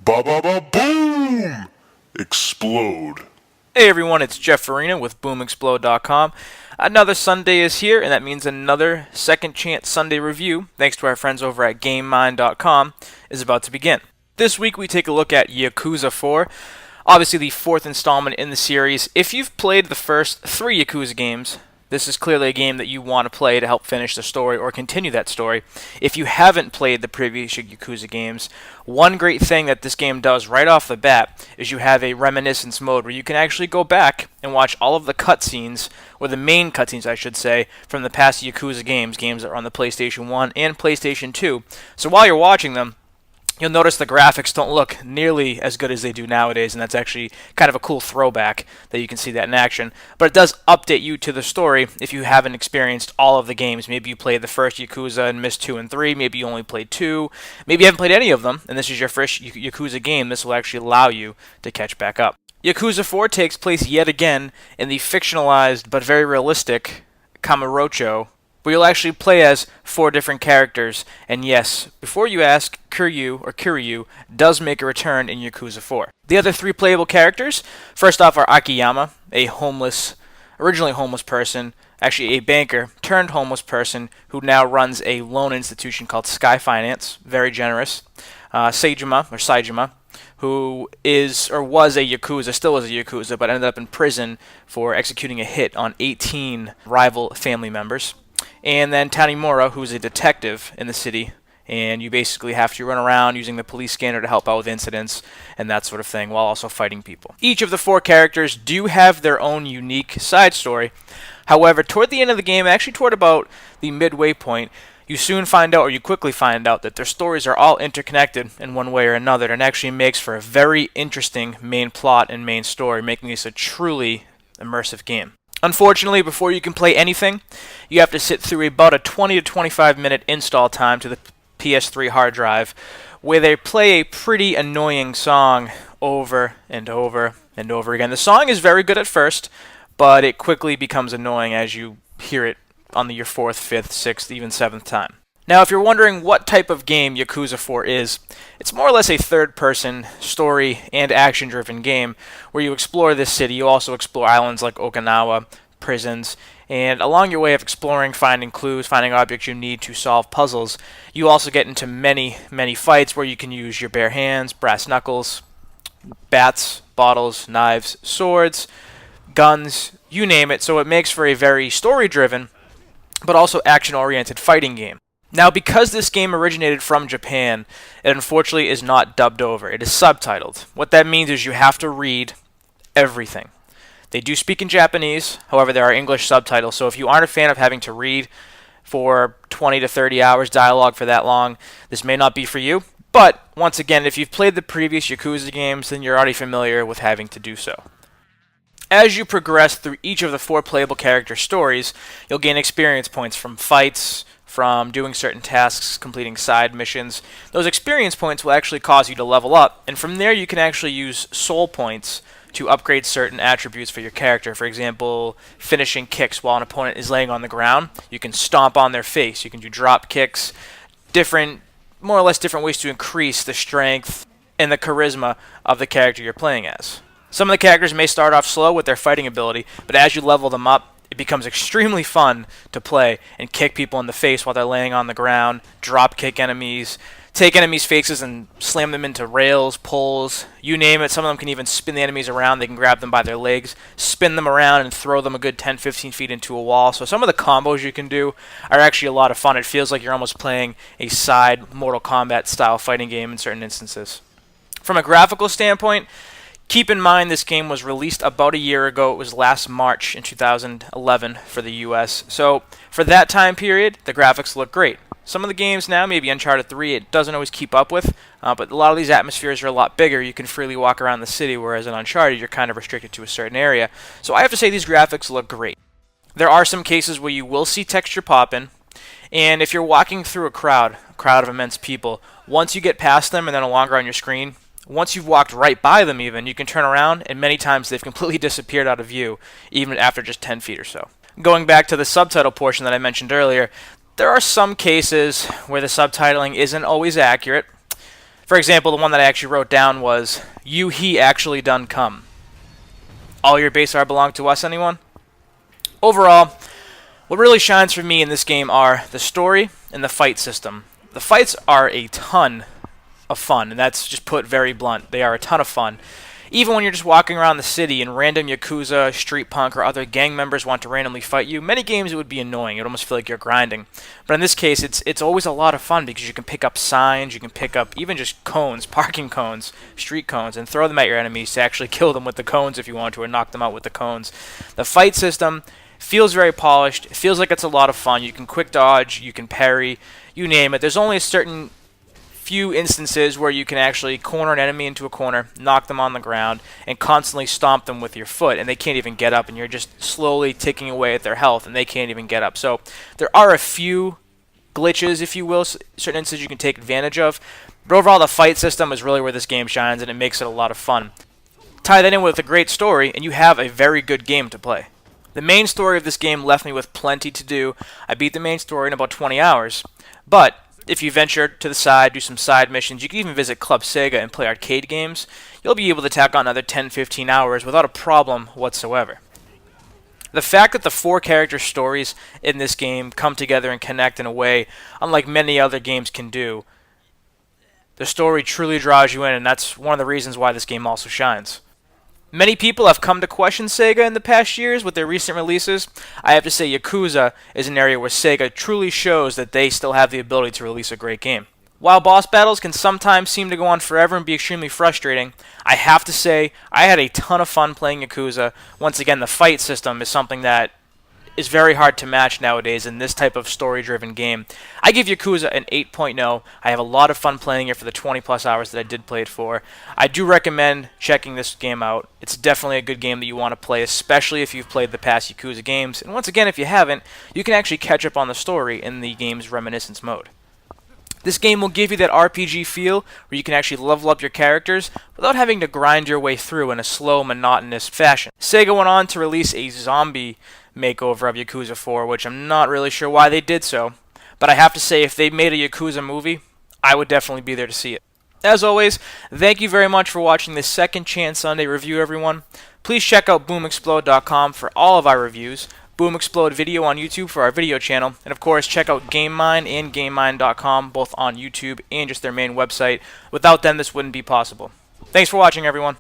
Ba ba ba boom! Explode. Hey everyone, it's Jeff Farina with BoomExplode.com. Another Sunday is here, and that means another Second Chance Sunday review, thanks to our friends over at GameMind.com, is about to begin. This week we take a look at Yakuza 4, obviously the fourth installment in the series. If you've played the first three Yakuza games, this is clearly a game that you want to play to help finish the story or continue that story. If you haven't played the previous Yakuza games, one great thing that this game does right off the bat is you have a reminiscence mode where you can actually go back and watch all of the cutscenes, or the main cutscenes I should say, from the past Yakuza games that are on the PlayStation 1 and PlayStation 2. So while you're watching them, you'll notice the graphics don't look nearly as good as they do nowadays, and that's actually kind of a cool throwback that you can see that in action. But it does update you to the story if you haven't experienced all of the games. Maybe you played the first Yakuza and missed 2 and 3, maybe you only played 2, maybe you haven't played any of them, and this is your first Yakuza game. This will actually allow you to catch back up. Yakuza 4 takes place yet again in the fictionalized but very realistic Kamuro, where you'll actually play as 4 different characters. And yes, before you ask, Kiryu does make a return in Yakuza 4. The other 3 playable characters, first off, are Akiyama, a originally homeless person, actually a banker turned homeless person who now runs a loan institution called Sky Finance, very generous. Saejima, who is or was a Yakuza, still is a Yakuza, but ended up in prison for executing a hit on 18 rival family members. And then Tanimura, who's a detective in the city, and you basically have to run around using the police scanner to help out with incidents and that sort of thing, while also fighting people. Each of the 4 characters do have their own unique side story. However, toward the end of the game, actually toward about the midway point, you quickly find out that their stories are all interconnected in one way or another, and actually makes for a very interesting main plot and main story, making this a truly immersive game. Unfortunately, before you can play anything, you have to sit through about a 20 to 25 minute install time to the PS3 hard drive, where they play a pretty annoying song over and over and over again. The song is very good at first, but it quickly becomes annoying as you hear it on your 4th, 5th, 6th, even 7th time. Now, if you're wondering what type of game Yakuza 4 is, it's more or less a third-person, story and action-driven game where you explore this city. You also explore islands like Okinawa, prisons, and along your way of exploring, finding clues, finding objects you need to solve puzzles, you also get into many, many fights where you can use your bare hands, brass knuckles, bats, bottles, knives, swords, guns, you name it. So it makes for a very story-driven, but also action-oriented fighting game. Now, because this game originated from Japan, it unfortunately is not dubbed over. It is subtitled. What that means is you have to read everything. They do speak in Japanese, however, there are English subtitles, so if you aren't a fan of having to read for 20 to 30 hours dialogue for that long, this may not be for you. But, once again, if you've played the previous Yakuza games, then you're already familiar with having to do so. As you progress through each of the 4 playable character stories, you'll gain experience points from fights, from doing certain tasks, completing side missions. Those experience points will actually cause you to level up, and from there you can actually use soul points to upgrade certain attributes for your character. For example, finishing kicks while an opponent is laying on the ground. You can stomp on their face. You can do drop kicks, more or less different ways to increase the strength and the charisma of the character you're playing as. Some of the characters may start off slow with their fighting ability, but as you level them up, it becomes extremely fun to play and kick people in the face while they're laying on the ground, drop kick enemies, take enemies' faces and slam them into rails, poles, you name it. Some of them can even spin the enemies around. They can grab them by their legs, spin them around, and throw them a good 10, 15 feet into a wall. So some of the combos you can do are actually a lot of fun. It feels like you're almost playing a side Mortal Kombat style fighting game in certain instances. From a graphical standpoint, keep in mind this game was released about a year ago. It was last March in 2011 for the US. So for that time period, the graphics look great. Some of the games now, maybe Uncharted 3, it doesn't always keep up with, but a lot of these atmospheres are a lot bigger. You can freely walk around the city, whereas in Uncharted, you're kind of restricted to a certain area. So I have to say these graphics look great. There are some cases where you will see texture pop-in, and if you're walking through a crowd of immense people, once you get past them and they're no longer on your screen, once you've walked right by them even, you can turn around, and many times they've completely disappeared out of view, even after just 10 feet or so. Going back to the subtitle portion that I mentioned earlier, there are some cases where the subtitling isn't always accurate. For For example, the one that I actually wrote down was, "You he actually done come." All your base are belong to us, anyone? Overall, what really shines for me in this game are the story and the fight system. The fights are a ton of fun, and that's just put very blunt. They are a ton of fun. Even when you're just walking around the city and random Yakuza, street punk, or other gang members want to randomly fight you, many games it would be annoying. It would almost feel like you're grinding. But in this case, it's always a lot of fun because you can pick up signs, you can pick up even just cones, parking cones, street cones, and throw them at your enemies to actually kill them with the cones if you want to, or knock them out with the cones. The fight system feels very polished. It feels like it's a lot of fun. You can quick dodge, you can parry, you name it. There's only a certain few instances where you can actually corner an enemy into a corner, knock them on the ground, and constantly stomp them with your foot, and they can't even get up, and you're just slowly ticking away at their health, and they can't even get up. So there are a few glitches, if you will, certain instances you can take advantage of, but overall the fight system is really where this game shines, and it makes it a lot of fun. Tie that in with a great story, and you have a very good game to play. The main story of this game left me with plenty to do. I beat the main story in about 20 hours, but if you venture to the side, do some side missions, you can even visit Club Sega and play arcade games, you'll be able to tack on another 10-15 hours without a problem whatsoever. The fact that the 4 character stories in this game come together and connect in a way unlike many other games can do, the story truly draws you in, and that's one of the reasons why this game also shines. Many people have come to question Sega in the past years with their recent releases. I have to say Yakuza is an area where Sega truly shows that they still have the ability to release a great game. While boss battles can sometimes seem to go on forever and be extremely frustrating, I have to say I had a ton of fun playing Yakuza. Once again, the fight system is something that is very hard to match nowadays in this type of story-driven game. I give Yakuza an 8.0. I have a lot of fun playing it for the 20-plus hours that I did play it for. I do recommend checking this game out. It's definitely a good game that you want to play, especially if you've played the past Yakuza games. And once again, if you haven't, you can actually catch up on the story in the game's reminiscence mode. This game will give you that RPG feel where you can actually level up your characters without having to grind your way through in a slow, monotonous fashion. Sega went on to release a zombie makeover of Yakuza 4, which I'm not really sure why they did so, but I have to say if they made a Yakuza movie, I would definitely be there to see it. As always, thank you very much for watching this Second Chance Sunday review, everyone. Please check out boomexplode.com for all of our reviews, Boom Explode Video on YouTube for our video channel, and of course check out GameMine and GameMine.com, both on YouTube and just their main website. Without them, this wouldn't be possible. Thanks for watching, everyone.